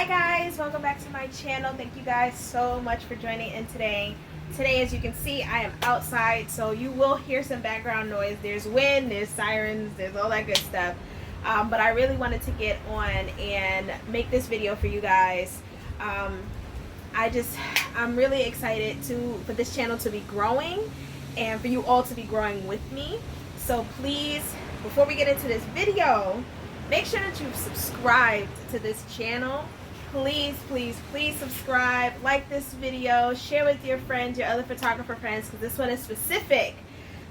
Hi guys, welcome back to my channel. Thank you guys so much for joining in today. Today, as you can see, I am outside, so you will hear some background noise. There's wind, there's sirens, there's all that good stuff. But I really wanted to get on and make this video for you guys. I'm really excited for this channel to be growing and for you all to be growing with me. So please, before we get into this video, make sure that you've subscribed to this channel. Please subscribe, like this video, share with your friends, your other photographer friends, because this one is specific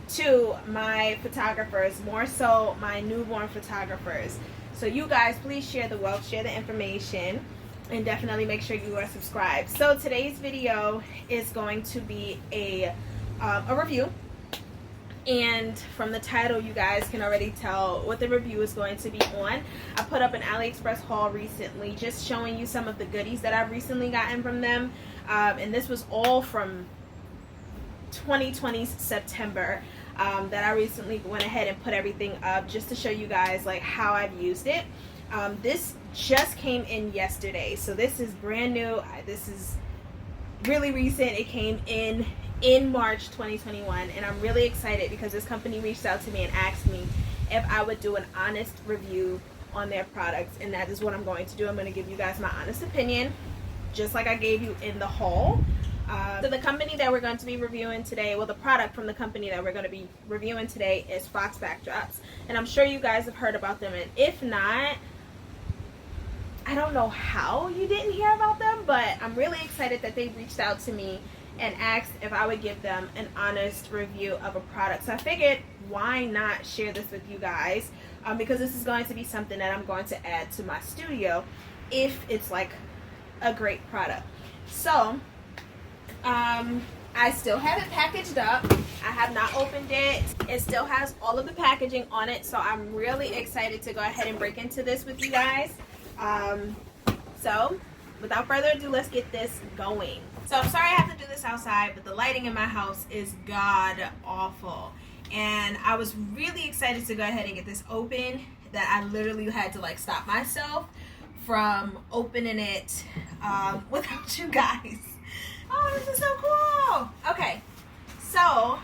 to my photographers, more so my newborn photographers. So you guys, please share the wealth, share the information, and definitely make sure you are subscribed. So today's video is going to be a review. And from the title, you guys can already tell what the review is going to be on. I put up an AliExpress haul recently, just showing you some of the goodies that I've recently gotten from them. And this was all from 2020's September that I recently went ahead and put everything up just to show you guys like how I've used it. This just came in yesterday, so this is brand new. This is really recent. It came in March 2021, and I'm really excited because this company reached out to me and asked me if I would do an honest review on their products, and that is what I'm going to do. I'm going to give you guys my honest opinion, just like I gave you in the haul. So the company that we're going to be reviewing today, well, the product from the company that we're going to be reviewing today is Foxbackdrops, and I'm sure you guys have heard about them, and if not, I don't know how you didn't hear about them, but I'm really excited that they reached out to me and asked if I would give them an honest review of a product. So I figured, why not share this with you guys, because this is going to be something that I'm going to add to my studio if it's like a great product. So I still have it packaged up. I have not opened it. It still has all of the packaging on it, so I'm really excited to go ahead and break into this with you guys. So without further ado, let's get this going. So I'm sorry I have to do this outside, but the lighting in my house is god awful. And I was really excited to go ahead and get this open that I literally had to like stop myself from opening it without you guys. Oh, this is so cool. Okay, so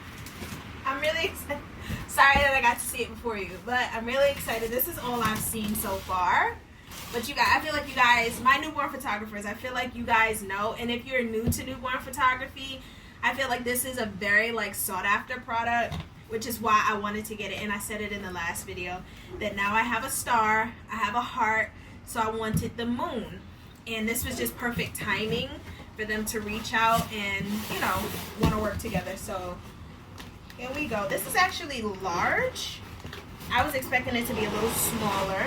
I'm really excited. Sorry that I got to see it before you, but I'm really excited. This is all I've seen so far. But you guys, I feel like you guys, my newborn photographers, I feel like you guys know. And if you're new to newborn photography, I feel like this is a very like sought after product, which is why I wanted to get it. And I said it in the last video that now I have a star, I have a heart, so I wanted the moon. And this was just perfect timing for them to reach out and, you know, want to work together. So here we go. This is actually large. I was expecting it to be a little smaller.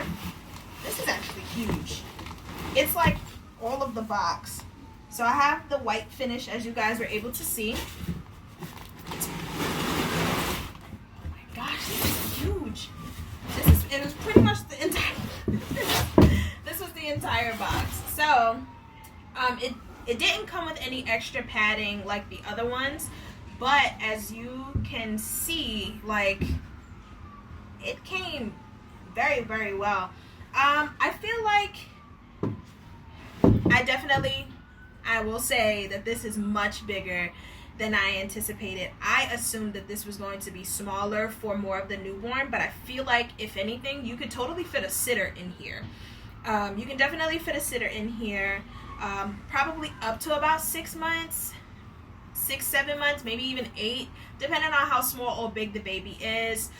This is actually huge. It's like all of the box. So I have the white finish, as you guys were able to see. Oh my gosh, this is huge. It was pretty much the entire this was the entire box. So it didn't come with any extra padding like the other ones, but as you can see, like, it came very, very well. I feel like I will say that this is much bigger than I anticipated. I assumed that this was going to be smaller for more of the newborn, but I feel like if anything, you could totally fit a sitter in here. You can definitely fit a sitter in here, probably up to about 6 months, 6, 7 months, maybe even 8, depending on how small or big the baby is.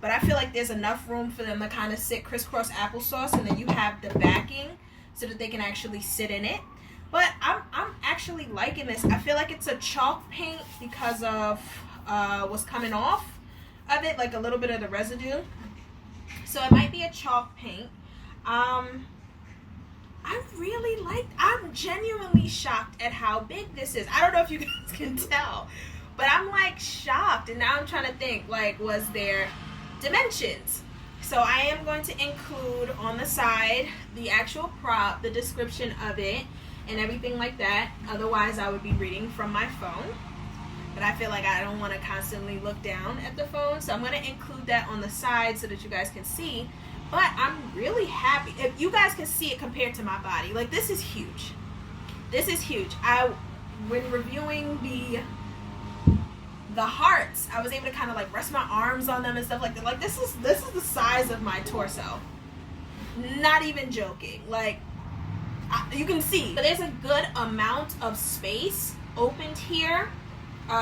But I feel like there's enough room for them to kind of sit crisscross applesauce, and then you have the backing so that they can actually sit in it. But I'm actually liking this. I feel like it's a chalk paint because of what's coming off of it, like a little bit of the residue. So it might be a chalk paint. I'm genuinely shocked at how big this is. I don't know if you guys can tell, but I'm like shocked. And now I'm trying to think, like, was there dimensions? So I am going to include on the side the actual prop, the description of it, and everything like that. Otherwise I would be reading from my phone, but I feel like I don't want to constantly look down at the phone, so I'm going to include that on the side so that you guys can see. But I'm really happy. If you guys can see it compared to my body, like this is huge. This is huge. When reviewing the hearts, I was able to kind of like rest my arms on them and stuff like that. Like this is the size of my torso. Not even joking. Like you can see, but there's a good amount of space opened here,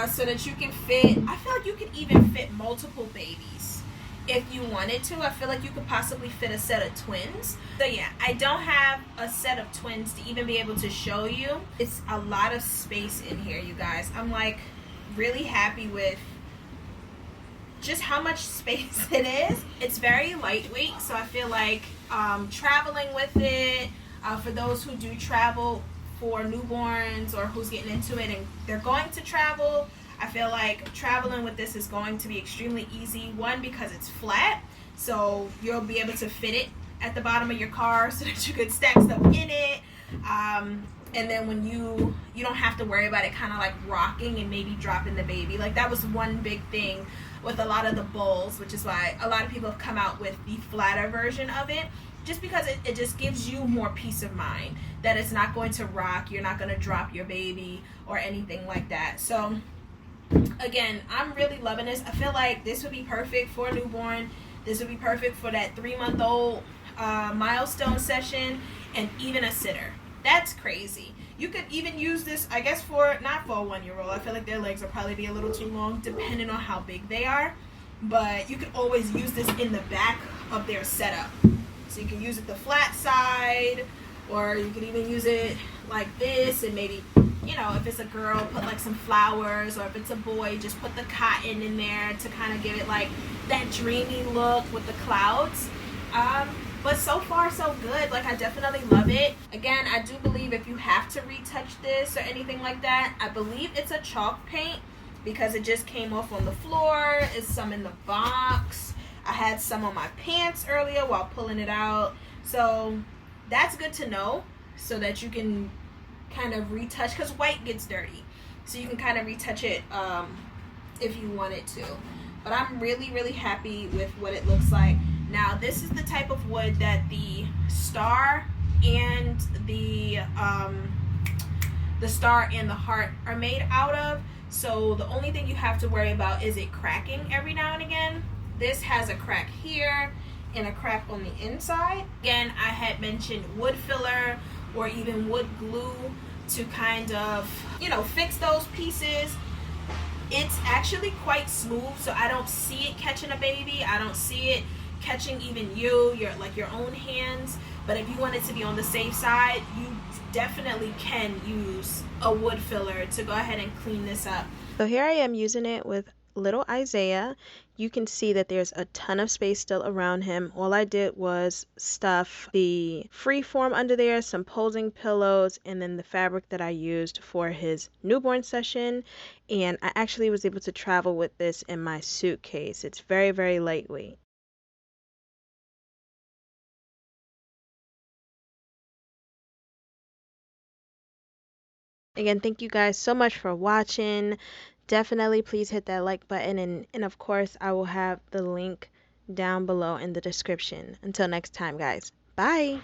so that you can fit. I feel like you could even fit multiple babies if you wanted to. I feel like you could possibly fit a set of twins. So yeah, I don't have a set of twins to even be able to show you. It's a lot of space in here, you guys. I'm like really happy with just how much space it is. It's very lightweight, so I feel like traveling with it, for those who do travel for newborns or who's getting into it and they're going to travel, I feel like traveling with this is going to be extremely easy. One, because it's flat, so you'll be able to fit it at the bottom of your car so that you could stack stuff in it. And then when you don't have to worry about it kind of like rocking and maybe dropping the baby. Like that was one big thing with a lot of the bowls, which is why a lot of people have come out with the flatter version of it, just because it just gives you more peace of mind that it's not going to rock, you're not going to drop your baby or anything like that. So again, I'm really loving this. I feel like this would be perfect for a newborn. This would be perfect for that 3-month-old milestone session, and even a sitter. That's crazy. You could even use this, I guess, not for a 1-year-old. I feel like their legs will probably be a little too long depending on how big they are. But you could always use this in the back of their setup. So you can use it the flat side, or you could even use it like this, and maybe, you know, if it's a girl, put like some flowers, or if it's a boy, just put the cotton in there to kind of give it like that dreamy look with the clouds. But so far so good. Like I definitely love it. Again, I do believe if you have to retouch this or anything like that, I believe it's a chalk paint because it just came off on the floor. It's some in the box. I had some on my pants earlier while pulling it out. So that's good to know, so that you can kind of retouch, because white gets dirty. So you can kind of retouch it if you wanted to. But I'm really, really happy with what it looks like. Now, this is the type of wood that the star and the heart are made out of. So the only thing you have to worry about is it cracking every now and again. This has a crack here and a crack on the inside. Again, I had mentioned wood filler or even wood glue to kind of, you know, fix those pieces. It's actually quite smooth, so I don't see it catching a baby. I don't see it catching even your own hands. But if you want it to be on the safe side, you definitely can use a wood filler to go ahead and clean this up. So here I am using it with little Isaiah. You can see that there's a ton of space still around him. All I did was stuff the free form under there, some posing pillows, and then the fabric that I used for his newborn session. And I actually was able to travel with this in my suitcase. It's very, very lightweight. Again, thank you guys so much for watching. Definitely please hit that like button, and of course I will have the link down below in the description. Until next time, guys. Bye.